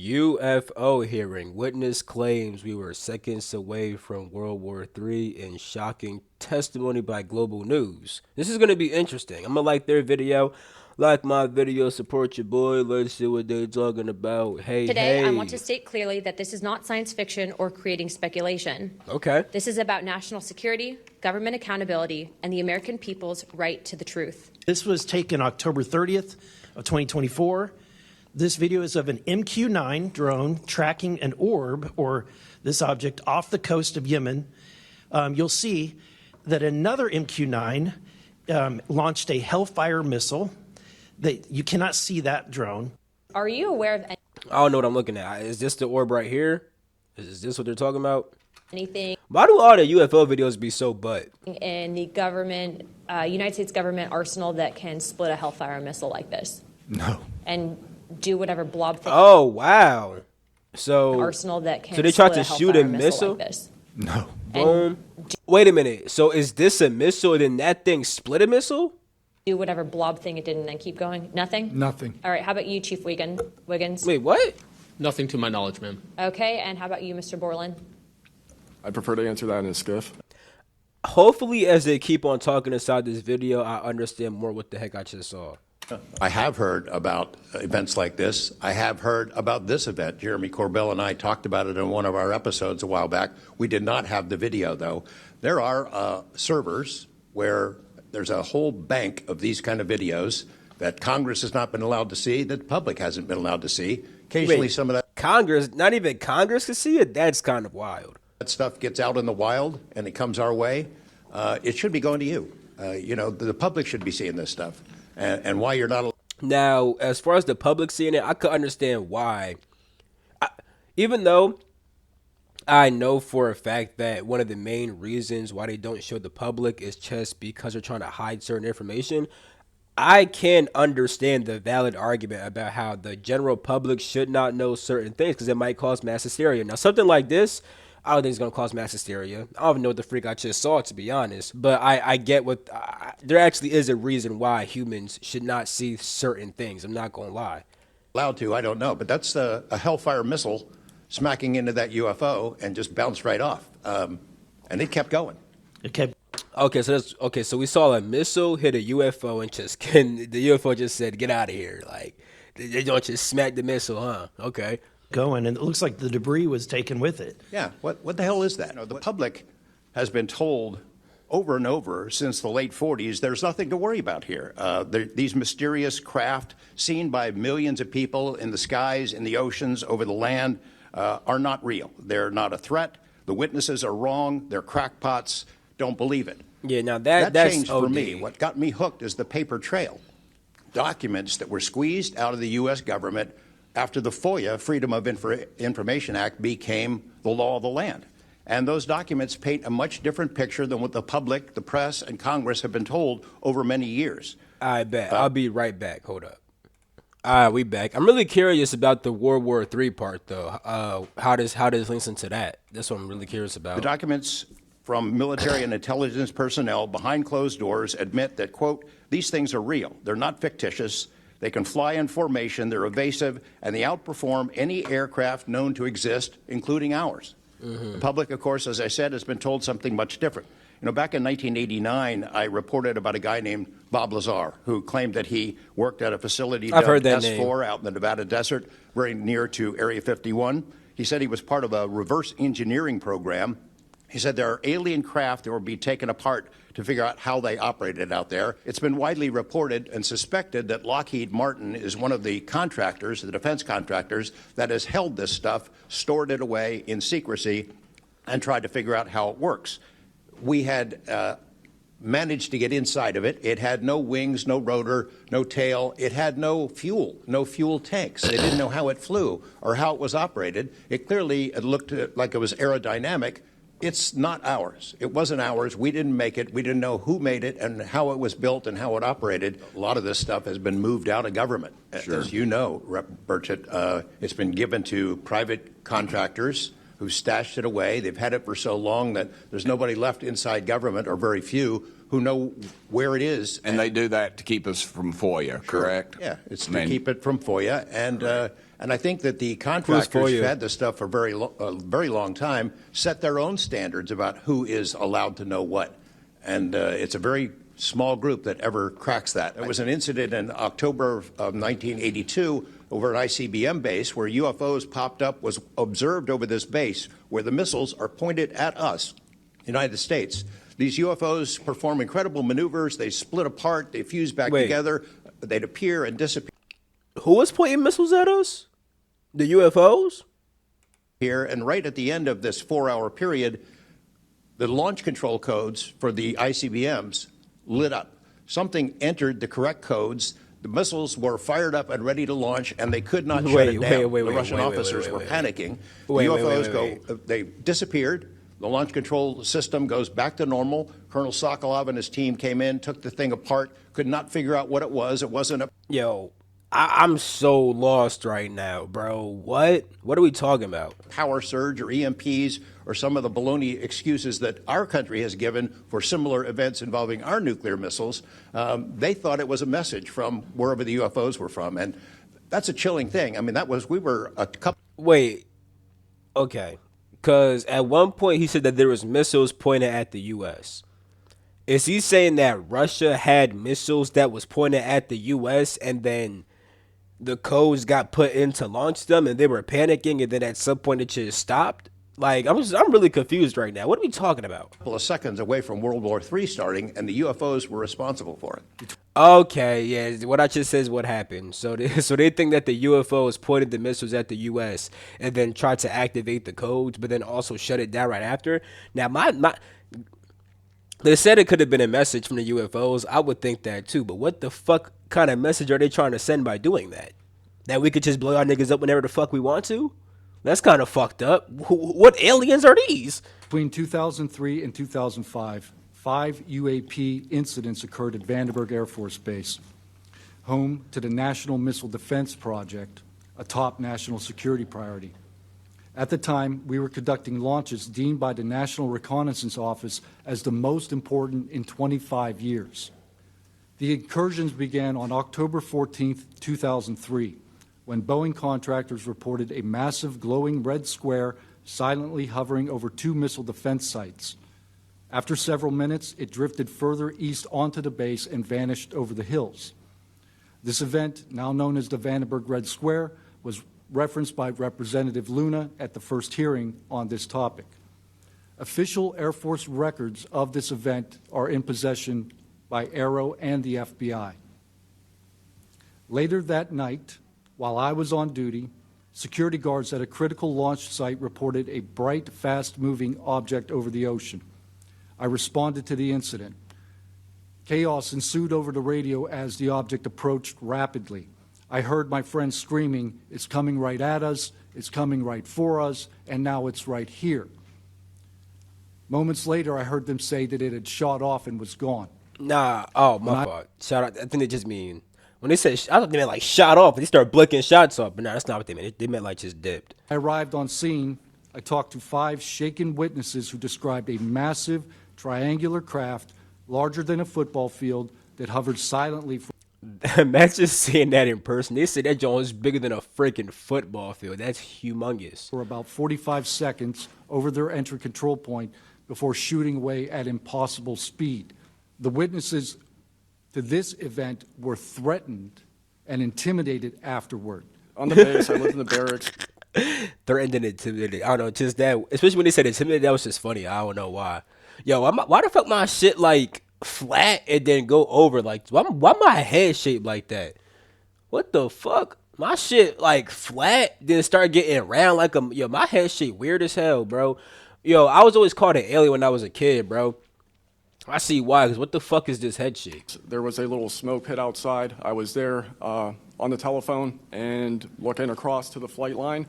UFO hearing. Witness claims we were seconds away from World War III in shocking testimony by Global News. This is going to be interesting. I'm going to like their video. Like my video, support your boy. Let's see what they're talking about. Today, I want to state clearly that this is not science fiction or creating speculation. Okay. This is about national security, government accountability, and the American people's right to the truth. This was taken October 30th of 2024. This video is of an MQ-9 drone tracking an orb, or this object, off the coast of Yemen. You'll see that another MQ-9 launched a Hellfire missile. You cannot see that drone. Are you aware of I don't know what I'm looking at. Is this the orb right here? Is this what they're talking about? anything Why do all the UFO videos be so butt? in the government, United States government arsenal that can split a Hellfire missile like this? No. And do whatever blob thing. Oh, wow. So Arsenal that can so they tried split to a shoot Hellfire a missile? like this. No. Boom. Wait a minute. So is this a missile and then that thing split a missile? Do whatever blob thing it did and then keep going? Nothing? Nothing. All right, how about you, Chief Wiggins? Wait, what? Nothing to my knowledge, ma'am. Okay, and how about you, Mr. Borland? I prefer to answer that in a skiff. Hopefully, as they keep on talking inside this video, I understand more what the heck I just saw. I have heard about events like this. I have heard about this event. Jeremy Corbell and I talked about it in one of our episodes a while back. We did not have the video, though. There are servers where there's a whole bank of these kind of videos that Congress has not been allowed to see, that the public hasn't been allowed to see. Occasionally, some of that Congress, not even Congress can see it? That's kind of wild. stuff gets out in the wild and it comes our way. It should be going to you. The public should be seeing this stuff. And why you're not. Now, as far as the public seeing it, I could understand why. Even though I know for a fact that one of the main reasons why they don't show the public is just because they're trying to hide certain information, I can understand the valid argument about how the general public should not know certain things because it might cause mass hysteria. Now, something like this, I don't think it's going to cause mass hysteria. I don't even know what the freak I just saw, to be honest. But I get what there actually is a reason why humans should not see certain things. I'm not going to lie. Allowed to, I don't know. But that's a Hellfire missile smacking into that UFO and just bounced right off. And it kept going. It kept. Okay, so we saw a missile hit a UFO and the UFO just said, "Get out of here!" Like they don't just smack the missile, huh? Okay. Going, and it looks like the debris was taken with it. Yeah, what the hell is that? The public has been told over and over since the late 40s there's nothing to worry about here. These mysterious craft seen by millions of people in the skies, in the oceans, over the land are not real. They're not a threat. The witnesses are wrong. They're crackpots. Don't believe it. Yeah, now That that's changed OD. for me. What got me hooked is the paper trail. Documents that were squeezed out of the U.S. government after the FOIA, Freedom of Information Act, became the law of the land. And those documents paint a much different picture than what the public, the press, and Congress have been told over many years. I bet. I'll be right back. Hold up. All right, we back. I'm really curious about the World War III part, though. How does links into that? That's what I'm really curious about. The documents from military and intelligence personnel behind closed doors admit that, quote, these things are real. They're not fictitious. They can fly in formation, they're evasive, and they outperform any aircraft known to exist, including ours. The public, of course, as I said, has been told something much different. Back in 1989, I reported about a guy named Bob Lazar, who claimed that he worked at a facility I've heard dubbed that S4 name. out in the Nevada desert, very near to Area 51. He said he was part of a reverse engineering program. He said there are alien craft that will be taken apart to figure out how they operated out there. It's been widely reported and suspected that Lockheed Martin is one of the contractors, the defense contractors, that has held this stuff, stored it away in secrecy, and tried to figure out how it works. We had managed to get inside of it. It had no wings, no rotor, no tail. It had no fuel tanks. They didn't know how it flew or how it was operated. It clearly looked like it was aerodynamic. It's not ours. It wasn't ours. We didn't make it. We didn't know who made it and how it was built and how it operated. A lot of this stuff has been moved out of government. Sure. As you know, Rep. Burchett, it's been given to private contractors who stashed it away. They've had it for so long that there's nobody left inside government, or very few, who know where it is. And they do that to keep us from FOIA, correct? Yeah, it's I to mean, keep it from FOIA. And I think that the contractors who've FOIA? had this stuff for a very long time set their own standards about who is allowed to know what. And it's a very small group that ever cracks that. There was an incident in October of 1982 over at ICBM base where UFOs popped up, was observed over this base where the missiles are pointed at us, United States. These UFOs perform incredible maneuvers. They split apart. They fuse back Wait. together. They'd appear and disappear. Who was pointing missiles at us? The UFOs? Here, and right at the end of this 4-hour period, the launch control codes for the ICBMs lit up. Something entered the correct codes. The missiles were fired up and ready to launch, and they could not shut it down. The Russian officers were panicking. The UFOs they disappeared. The launch control system goes back to normal. Colonel Sokolov and his team came in, took the thing apart, could not figure out what it was. It wasn't a Yo, I'm so lost right now, bro. What? What are we talking about? power surge or EMPs or some of the baloney excuses that our country has given for similar events involving our nuclear missiles. They thought it was a message from wherever the UFOs were from. And that's a chilling thing. I mean, we were a couple. Wait. Okay. Because at one point he said that there was missiles pointed at the U.S. Is he saying that Russia had missiles that was pointed at the U.S. and then the codes got put in to launch them and they were panicking and then at some point it just stopped? Like, I'm really confused right now. What are we talking about? Couple of seconds away from World War III starting, and the UFOs were responsible for it. Okay, yeah, what I just said is what happened. So they think that the UFOs pointed the missiles at the U.S. and then tried to activate the codes, but then also shut it down right after. Now, they said it could have been a message from the UFOs. I would think that too, but what the fuck kind of message are they trying to send by doing that? That we could just blow our niggas up whenever the fuck we want to? That's kind of fucked up. What aliens are these? Between 2003 and 2005, 5 UAP incidents occurred at Vandenberg Air Force Base, home to the National Missile Defense Project, a top national security priority. At the time, we were conducting launches deemed by the National Reconnaissance Office as the most important in 25 years. The incursions began on October 14, 2003, when Boeing contractors reported a massive glowing red square silently hovering over 2 missile defense sites. After several minutes, it drifted further east onto the base and vanished over the hills. This event, now known as the Vandenberg Red Square, was referenced by Representative Luna at the first hearing on this topic. Official Air Force records of this event are in possession by Aero and the FBI. Later that night, while I was on duty, security guards at a critical launch site reported a bright, fast-moving object over the ocean. I responded to the incident. Chaos ensued over the radio as the object approached rapidly. I heard my friends screaming, "It's coming right at us, it's coming right for us, and now it's right here." Moments later, I heard them say that it had shot off and was gone. Nah, oh, my fault. Shout out. I think they just mean, when they said, I thought they meant like shot off, they started blinking shots off, but no, that's not what they meant. They meant like just dipped. I arrived on scene. I talked to 5 shaken witnesses who described a massive triangular craft larger than a football field that hovered silently for Imagine seeing that in person. They said that joint was bigger than a freaking football field. That's humongous. about 45 seconds over their entry control point before shooting away at impossible speed. The witnesses to this event were threatened and intimidated afterward. On the base, I lived in the barracks. Threatened and intimidated. I don't know, just that. Especially when they said intimidated, that was just funny. I don't know why. Yo, why the fuck my shit like flat and then go over? Like, why my head shaped like that? What the fuck? My shit like flat, then start getting round like a. Yo, my head shape weird as hell, bro. Yo, I was always called an alien when I was a kid, bro. I see why, because what the fuck is this head shape? There was a little smoke pit outside. I was there on the telephone and looking across to the flight line,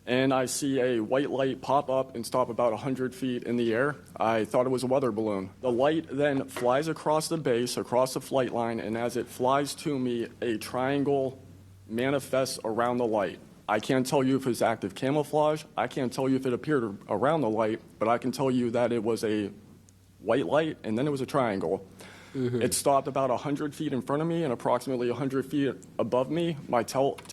and I see a white light pop up and stop about 100 feet in the air. I thought it was a weather balloon. The light then flies across the base, across the flight line, and as it flies to me, a triangle manifests around the light. I can't tell you if it's active camouflage. I can't tell you if it appeared around the light, but I can tell you that it was a white light, and then it was a triangle. It stopped about 100 feet in front of me and approximately 100 feet above me.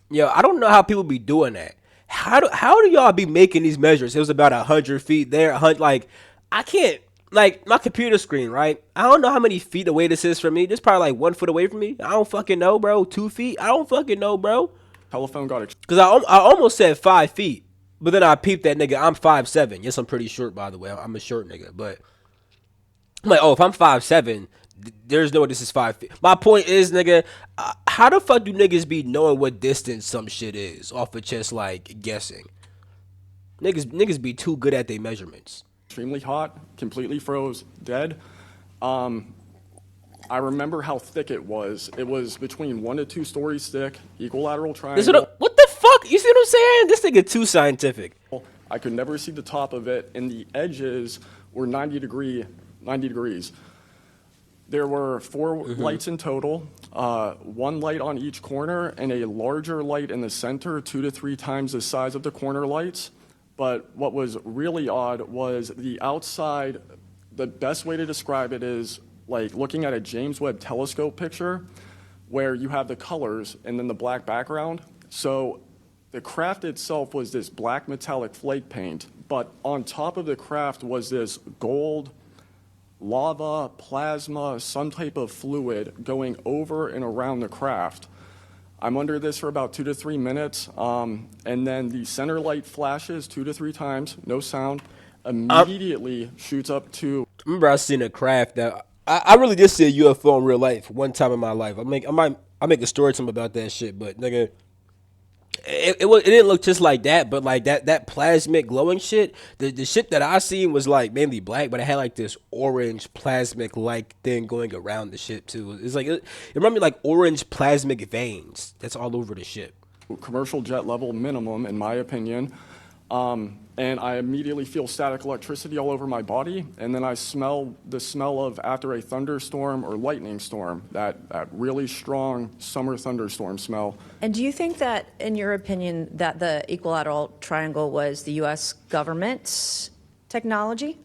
Yo, I don't know how people be doing that. How do y'all be making these measures? It was about 100 feet there. Like, I can't, like, my computer screen, right? I don't know how many feet away this is from me. This probably like 1 foot away from me. I don't fucking know, bro. 2 feet? I don't fucking know, bro. Telephone got Because I almost said 5 feet. But then I peeped that nigga. I'm 5'7". Yes, I'm pretty short, by the way. I'm a short nigga. But I'm like, oh, if I'm 5'7", there's no way this is 5 feet. My point is, nigga, how the fuck do niggas be knowing what distance some shit is off of just like guessing? Niggas be too good at their measurements. extremely hot, completely froze, dead. I remember how thick it was. It was between 1 to 2 stories thick, equilateral triangle. What the fuck? You see what I'm saying? This nigga too scientific. I could never see the top of it, and the edges were 90 degrees. There were 4 lights in total, 1 light on each corner, and a larger light in the center, 2 to 3 times the size of the corner lights. But what was really odd was the outside. The best way to describe it is like looking at a James Webb telescope picture where you have the colors and then the black background. So the craft itself was this black metallic flake paint, but on top of the craft was this gold lava, plasma, some type of fluid going over and around the craft. I'm under this for about 2 to 3 minutes, and then the center light flashes 2 to 3 times, no sound, immediately shoots up to... I remember I seen a craft that I really did see a UFO in real life one time in my life. I make a story to him about that shit, but nigga, it didn't look just like that, but like that plasmic glowing shit. The shit that I seen was like mainly black, but it had like this orange plasmic like thing going around the ship too. It's like it reminded me like orange plasmic veins that's all over the ship. Commercial jet level minimum, in my opinion. And I immediately feel static electricity all over my body, and then I smell the smell of after a thunderstorm or lightning storm, that really strong summer thunderstorm smell. And do you think that, in your opinion, that the equilateral triangle was the U.S. government's technology?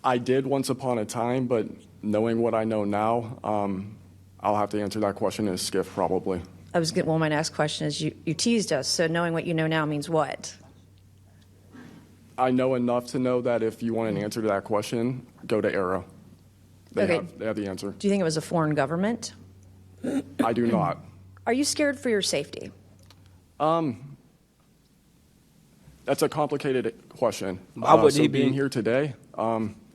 I did once upon a time, but knowing what I know now, I'll have to answer that question in a skiff probably. Well, my next question is, you teased us, so knowing what you know now means what? I know enough to know that if you want an answer to that question, go to Arrow. They have the answer. Do you think it was a foreign government? I do not. Are you scared for your safety? That's a complicated question. Why would he being be here today,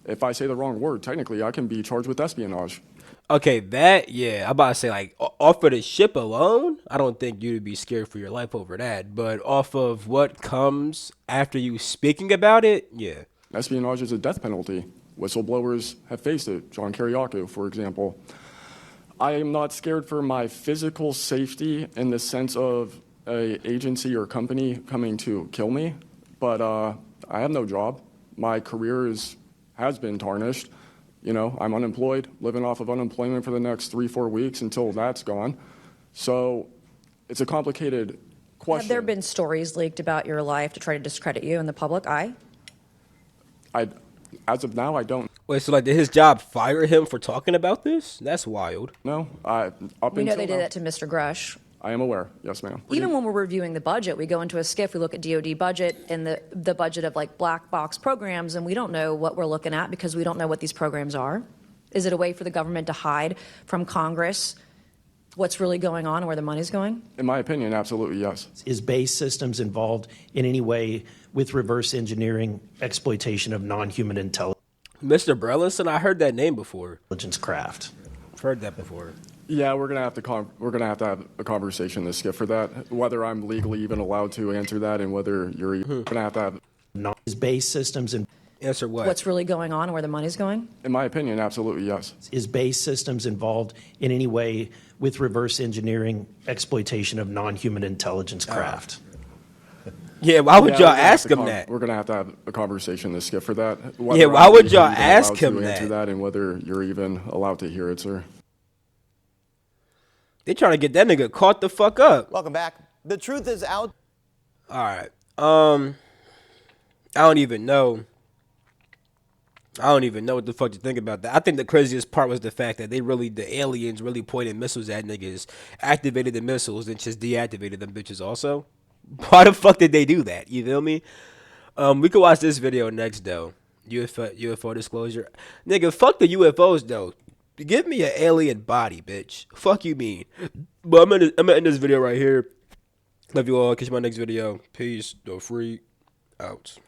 if I say the wrong word, technically I can be charged with espionage. Okay, I'm about to say, like, off of the ship alone, I don't think you'd be scared for your life over that. But off of what comes after you speaking about it, yeah. Espionage is a death penalty. Whistleblowers have faced it. John Kiriakou, for example. I am not scared for my physical safety in the sense of an agency or company coming to kill me, but I have no job. My career has been tarnished. You know, I'm unemployed, living off of unemployment for the next 3-4 weeks until that's gone. So it's a complicated question. Have there been stories leaked about your life to try to discredit you in the public eye? As of now, I don't. Wait, so like did his job fire him for talking about this? That's wild. No, We know they did that to Mr. Grush. I am aware. Yes, ma'am. Even when we're reviewing the budget, we go into a skiff, we look at DoD budget and the budget of like black box programs, and we don't know what we're looking at because we don't know what these programs are. Is it a way for the government to hide from Congress what's really going on and where the money's going? In my opinion, absolutely yes. Is base systems involved in any way with reverse engineering exploitation of non-human intelligence Mr. Burleson, I heard that name before. craft? I've heard that before. Yeah, we're gonna have to have a conversation this skip for that. Whether I'm legally even allowed to answer that, and whether you're gonna have to have. Is base systems in Answer what? What's really going on and where the money's going? In my opinion, absolutely yes. Is base systems involved in any way with reverse engineering exploitation of non-human intelligence craft? Yeah, why would Yeah, y'all we're gonna have ask to him that? We're gonna have to have a conversation this skip for that. Yeah, why would y'all ask him to answer that? that, and whether you're even allowed to hear it, sir. They trying to get that nigga caught the fuck up. Welcome back. The truth is out. All right. I don't even know I don't even know what the fuck to think about that. I think the craziest part was the fact that the aliens really pointed missiles at niggas, activated the missiles, and just deactivated them bitches also. Why the fuck did they do that? You feel me? We could watch this video next though. UFO disclosure. Nigga, fuck the UFOs though. Give me an alien body, bitch. Fuck you mean. But I'm gonna end this video right here. Love you all. Catch you in my next video. Peace. No free. Out.